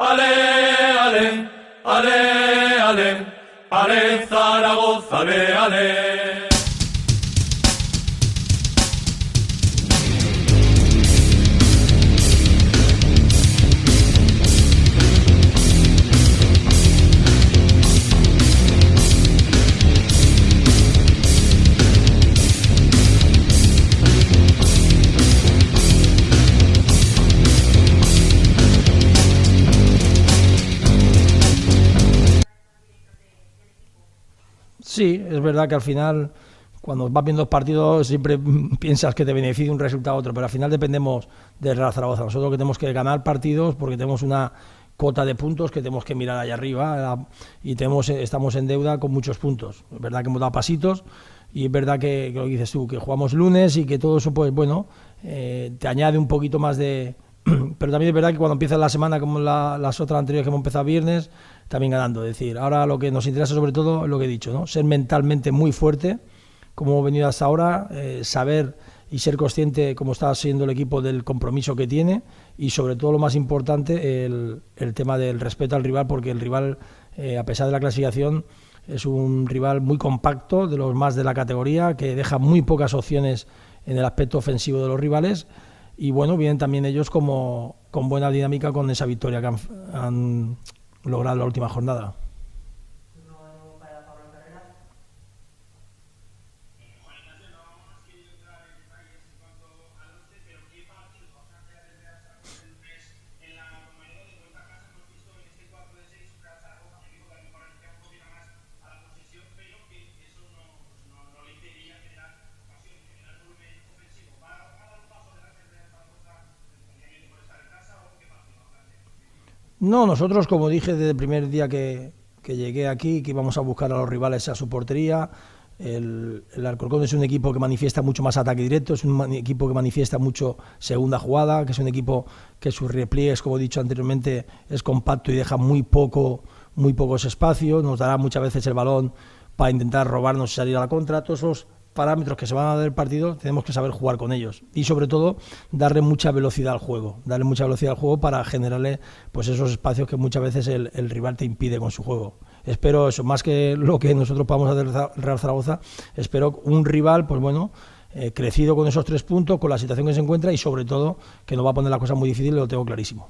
Ale, ale, ale, ale, ale, Zaragoza, ale, ale. Sí, es verdad que al final, cuando vas viendo los partidos, siempre piensas que te beneficia un resultado u otro, pero al final dependemos del Real Zaragoza. Nosotros que tenemos que ganar partidos porque tenemos una cota de puntos que tenemos que mirar allá arriba y estamos en deuda con muchos puntos. Es verdad que hemos dado pasitos y es verdad que lo que dices tú, que jugamos lunes y que todo eso, pues bueno, te añade un poquito más de... Pero también es verdad que cuando empieza la semana, como las otras anteriores que hemos empezado viernes, también ganando. Es decir, ahora lo que nos interesa sobre todo es lo que he dicho, ¿no? Ser mentalmente muy fuerte, como hemos venido hasta ahora, saber y ser consciente, como está siendo el equipo, del compromiso que tiene y sobre todo lo más importante, el tema del respeto al rival, porque el rival, a pesar de la clasificación, es un rival muy compacto, de los más de la categoría, que deja muy pocas opciones en el aspecto ofensivo de los rivales. Y bueno, vienen también ellos con buena dinámica con esa victoria que han logrado en la última jornada. No, nosotros, como dije desde el primer día que llegué aquí, que íbamos a buscar a los rivales a su portería. El Alcorcón es un equipo que manifiesta mucho más ataque directo, es un equipo que manifiesta mucho segunda jugada, que es un equipo que sus repliegues, como he dicho anteriormente, es compacto y deja muy pocos espacios, nos dará muchas veces el balón para intentar robarnos y salir a la contra. Todos esos parámetros que se van a dar del partido tenemos que saber jugar con ellos y sobre todo darle mucha velocidad al juego, para generarle pues esos espacios que muchas veces el rival te impide con su juego. Espero eso, más que lo que nosotros podamos hacer Real Zaragoza, espero un rival pues bueno, crecido con esos 3 puntos, con la situación que se encuentra y sobre todo que nos va a poner la cosa muy difícil, lo tengo clarísimo.